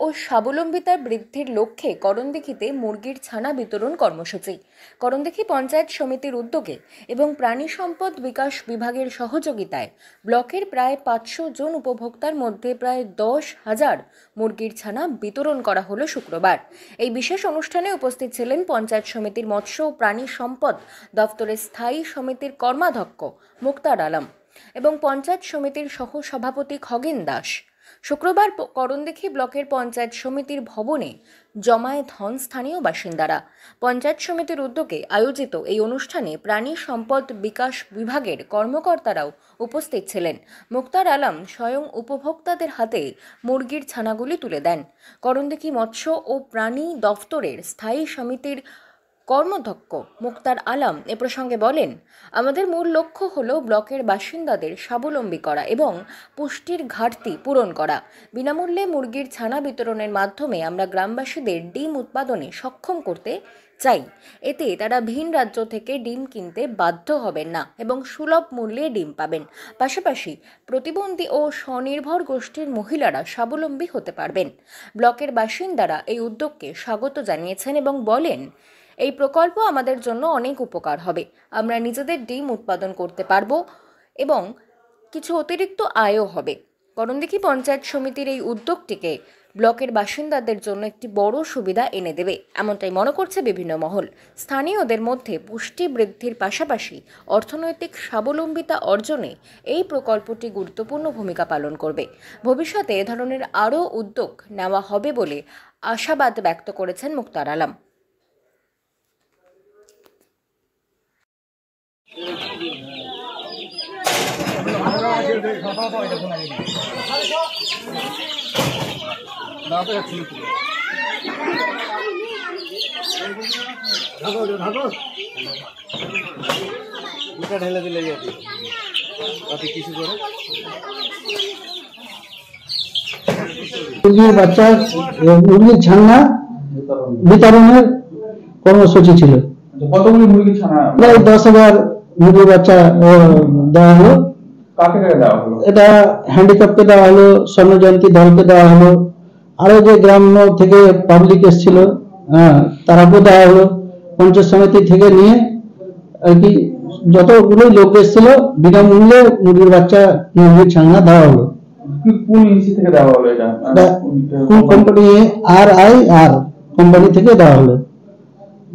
ও স্বাবলম্বিতার বৃদ্ধির লক্ষ্যে করণদিঘিতে মুরগির ছানা বিতরণ কর্মসূচি। করণদিঘি পঞ্চায়েত সমিতির উদ্যোগে এবং প্রাণী সম্পদ বিকাশ বিভাগের সহযোগিতায় ব্লকের প্রায় 500 জন উপভোক্তার মধ্যে প্রায় 10,000 মুরগির ছানা বিতরণ করা হলো শুক্রবার। এই বিশেষ অনুষ্ঠানে উপস্থিত ছিলেন পঞ্চায়েত সমিতির মৎস্য ও প্রাণী সম্পদ দপ্তরের স্থায়ী সমিতির কর্মাধ্যক্ষ মুক্তার আলম এবং পঞ্চায়েত সমিতির সহ সভাপতি খগেন দাস। শুক্রবার করণদিঘি ব্লকের পঞ্চায়েত সমিতির ভবনে জমায়েত হন স্থানীয় বাসিন্দারা। পঞ্চায়েত সমিতির উদ্যোগে আয়োজিত এই অনুষ্ঠানে প্রাণী সম্পদ বিকাশ বিভাগের কর্মকর্তারাও উপস্থিত ছিলেন। মুক্তার আলম স্বয়ং উপভোক্তাদের হাতে মুরগির ছানাগুলি তুলে দেন। করণদিঘি মৎস্য ও প্রাণী দফতরের স্থায়ী সমিতির কর্মাধ্যক্ষ মুক্তার আলম এ প্রসঙ্গে বলেন, আমাদের মূল লক্ষ্য হল ব্লকের বাসিন্দাদের স্বাবলম্বী করা এবং পুষ্টির ঘাটতি পূরণ করা। বিনামূল্যে মুরগির ছানা বিতরণের মাধ্যমে আমরা গ্রামবাসীদের ডিম উৎপাদনে সক্ষম করতে চাই। এতে তারা ভিন রাজ্য থেকে ডিম কিনতে বাধ্য হবেন না এবং সুলভ মূল্যে ডিম পাবেন। পাশাপাশি প্রতিবন্ধী ও স্বনির্ভর গোষ্ঠীর মহিলারা স্বাবলম্বী হতে পারবেন। ব্লকের বাসিন্দারা এই উদ্যোগকে স্বাগত জানিয়েছেন এবং বলেন, এই প্রকল্প আমাদের জন্য অনেক উপকার হবে। আমরা নিজেদের ডিম উৎপাদন করতে পারবো এবং কিছু অতিরিক্ত আয়ও হবে। করণদিঘি পঞ্চায়েত সমিতির এই উদ্যোগটিকে ব্লকের বাসিন্দাদের জন্য একটি বড় সুবিধা এনে দেবে, এমনটাই মনে করছে বিভিন্ন মহল। স্থানীয়দের মধ্যে পুষ্টি বৃদ্ধির পাশাপাশি অর্থনৈতিক স্বাবলম্বিতা অর্জনে এই প্রকল্পটি গুরুত্বপূর্ণ ভূমিকা পালন করবে। ভবিষ্যতে এ ধরনের আরও উদ্যোগ নেওয়া হবে বলে আশাবাদ ব্যক্ত করেছেন মুক্তার আলম। ঢেলে দিলে কিছু করে মুরগির বাচ্চা মুরগির ছানা বিতরণের কর্মসূচি ছিল। কতগুলি মুরগির ছানা? প্রায় 10,000 মুরগির বাচ্চা দেওয়া হলো। কাকে কাকে দেওয়া হলো? এটা হ্যান্ডিক্যাপকে দেওয়া হলো, স্বর্ণজয়ন্তী দলকে দেওয়া হলো, আরো যে গ্রাম্য থেকে পাবলিক এসেছিল তারাকেও দেওয়া হলো। পঞ্চায়েত সমিতি থেকে নিয়ে আর কি যতগুলো লোক এসেছিল বিনামূল্যে মুরগির বাচ্চা মুরগির ছানা দেওয়া হলো। কোন ইঞ্চি থেকে দেওয়া হলো? এটা কোন কোম্পানি? RIR কোম্পানি থেকে দেওয়া হলো।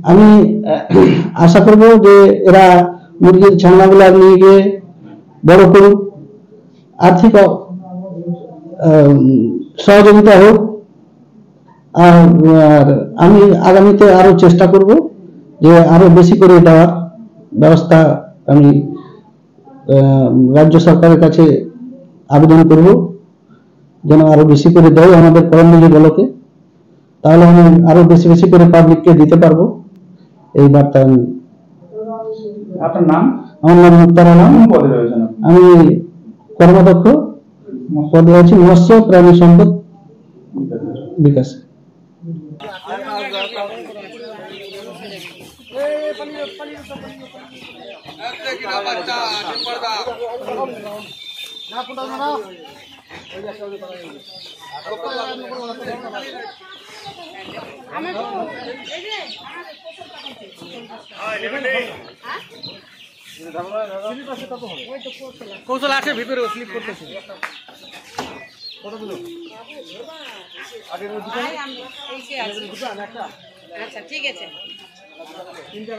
আমি আশা করব যে এরা মুরগির ছানাগুলো নিয়ে গিয়ে বড় করুক, আর্থিক সহযোগিতা হোক। আর আমি আগামীতে আরো চেষ্টা করব যে আরো বেশি করে দেওয়ার ব্যবস্থা আমি রাজ্য সরকারের কাছে আবেদন করব যেন আরো বেশি করে দেয় আমাদের করণদিঘি ব্লকে। তাহলে আমি আরো বেশি বেশি করে পাবলিককে দিতে পারবো। এই বার্তা আমি। আপনার নাম? আমার নাম মুক্তার আলম। পদে রয়েছেন? আমি কর্মাধ্যক্ষ পদে আছি মৎস্য প্রাণী সম্পদ বিকাশ। কৌশল আছে ভিতরে স্লিপ করতেছে। কতগুলো? আচ্ছা ঠিক আছে। 3টা